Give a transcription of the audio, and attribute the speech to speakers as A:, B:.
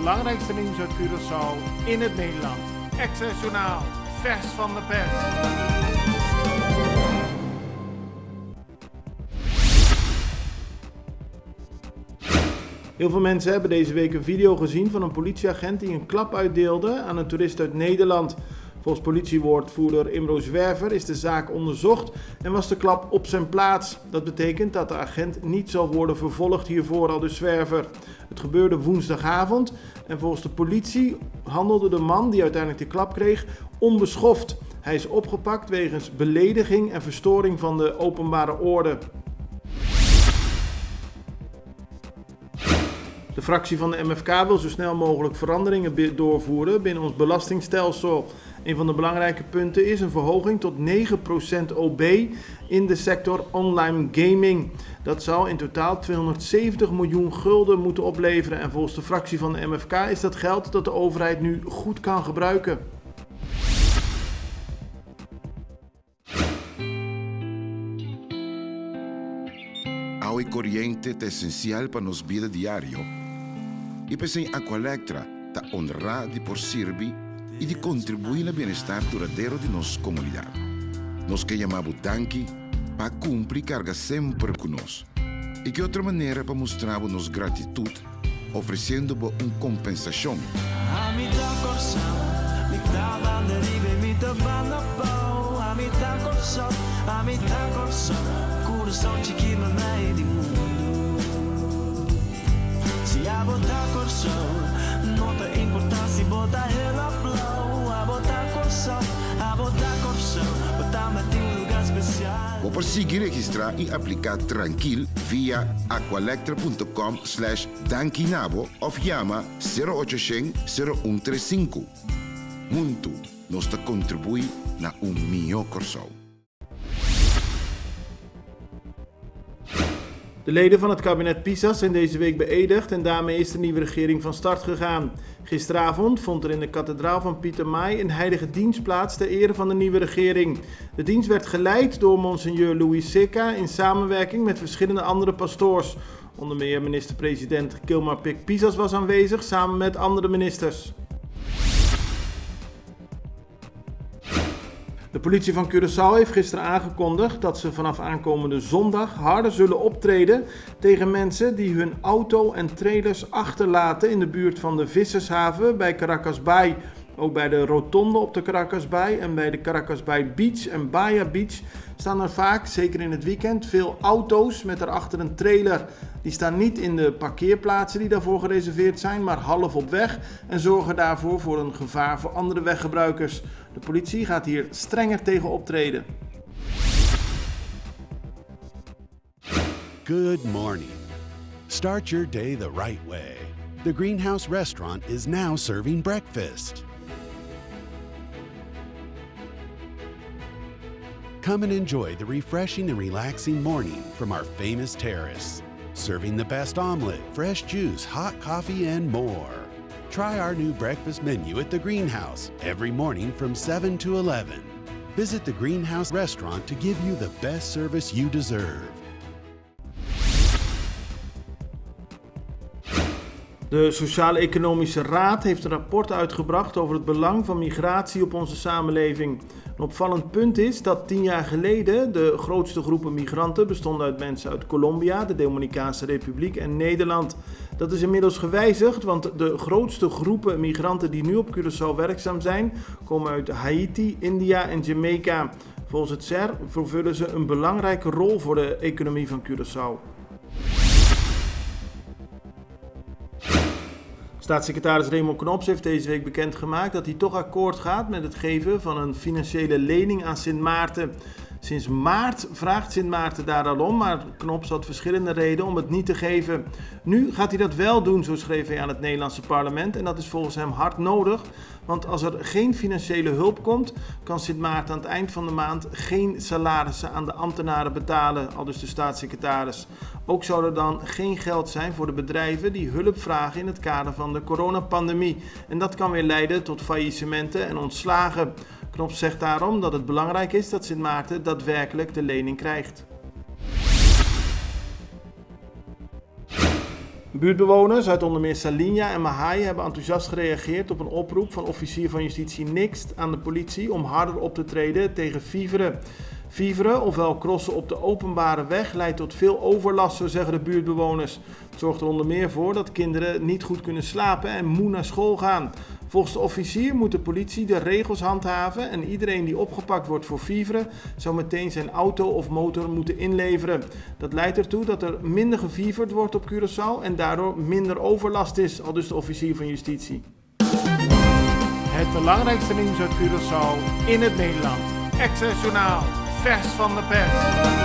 A: belangrijkste nieuws uit Curaçao in het Nederland. Access Journaal, vers van de pers. Heel veel mensen hebben deze week een video gezien van een politieagent die een klap uitdeelde aan een toerist uit Nederland. Volgens politiewoordvoerder Imro Zwerver is de zaak onderzocht en was de klap op zijn plaats. Dat betekent dat de agent niet zal worden vervolgd hiervoor, aldus Zwerver. Het gebeurde woensdagavond en volgens de politie handelde de man die uiteindelijk de klap kreeg onbeschoft. Hij is opgepakt wegens belediging en verstoring van de openbare orde. De fractie van de MFK wil zo snel mogelijk veranderingen doorvoeren binnen ons belastingstelsel. Een van de belangrijke punten is een verhoging tot 9% OB in de sector online gaming. Dat zou in totaal 270 miljoen gulden moeten opleveren en volgens de fractie van de MFK is dat geld dat de overheid nu goed kan gebruiken.
B: Agua y corriente es esencial para nos vida diario. Y pues en Aqualectra ta honra de por sirvi y de contribuir al bienestar duradero de nuestra comunidad. Nos que llamamos danki para cumplir carga siempre con nos. Y que otra manera para mostrar nuestra gratitud ofreciendo una compensación.
C: Se a botar corção, não tem importância botar ela blow. A botar corção, botar mete um lugar especial.
B: O perseguir registrar y aplicar tranquil via aqualectra.com/dankinabo of llama 0800-0135. Muito nos te contribui na melhor Curaçao.
A: De leden van het kabinet Pisas zijn deze week beëdigd en daarmee is de nieuwe regering van start gegaan. Gisteravond vond er in de kathedraal van Pieter Maai een heilige dienst plaats ter ere van de nieuwe regering. De dienst werd geleid door Monseigneur Louis Seca in samenwerking met verschillende andere pastoors. Onder meer minister-president Kilmar Pik Pisas was aanwezig samen met andere ministers. De politie van Curaçao heeft gisteren aangekondigd dat ze vanaf aankomende zondag harder zullen optreden tegen mensen die hun auto en trailers achterlaten in de buurt van de vissershaven bij Caracas Bay. Ook bij de rotonde op de Caracas Bay en bij de Caracas Bay Beach en Bahia Beach staan er vaak, zeker in het weekend, veel auto's met daarachter een trailer. Die staan niet in de parkeerplaatsen die daarvoor gereserveerd zijn, maar half op weg en zorgen daarvoor voor een gevaar voor andere weggebruikers. De politie gaat hier strenger tegen optreden.
D: Good morning. Start your day the right way. The Greenhouse Restaurant is now serving breakfast. Come and enjoy the refreshing and relaxing morning from our famous terrace. Serving the best omelet, fresh juice, hot coffee, and more. Try our new breakfast menu at the Greenhouse every morning from 7 to 11. Visit the Greenhouse Restaurant to give you the best service you deserve.
A: De Sociaal-Economische Raad heeft een rapport uitgebracht over het belang van migratie op onze samenleving. Een opvallend punt is dat 10 jaar geleden de grootste groepen migranten bestonden uit mensen uit Colombia, de Dominicaanse Republiek en Nederland. Dat is inmiddels gewijzigd, want de grootste groepen migranten die nu op Curaçao werkzaam zijn, komen uit Haiti, India en Jamaica. Volgens het CER vervullen ze een belangrijke rol voor de economie van Curaçao. Staatssecretaris Raymond Knops heeft deze week bekendgemaakt dat hij toch akkoord gaat met het geven van een financiële lening aan Sint Maarten. Sinds maart vraagt Sint Maarten daar al om, maar Knops had verschillende redenen om het niet te geven. Nu gaat hij dat wel doen, zo schreef hij aan het Nederlandse parlement. En dat is volgens hem hard nodig, want als er geen financiële hulp komt, kan Sint Maarten aan het eind van de maand geen salarissen aan de ambtenaren betalen, aldus de staatssecretaris. Ook zou er dan geen geld zijn voor de bedrijven die hulp vragen in het kader van de coronapandemie. En dat kan weer leiden tot faillissementen en ontslagen. Knops zegt daarom dat het belangrijk is dat Sint Maarten daadwerkelijk de lening krijgt. Buurtbewoners uit onder meer Salinha en Mahai hebben enthousiast gereageerd op een oproep van officier van justitie Nixt aan de politie om harder op te treden tegen fieveren. Fieveren, ofwel crossen op de openbare weg, leidt tot veel overlast, zo zeggen de buurtbewoners. Het zorgt er onder meer voor dat kinderen niet goed kunnen slapen en moe naar school gaan. Volgens de officier moet de politie de regels handhaven en iedereen die opgepakt wordt voor fieveren zou meteen zijn auto of motor moeten inleveren. Dat leidt ertoe dat er minder gefieverd wordt op Curaçao en daardoor minder overlast is, aldus de officier van justitie. Het belangrijkste nieuws uit Curaçao in het Nederland. Access Journaal, vers van de pers.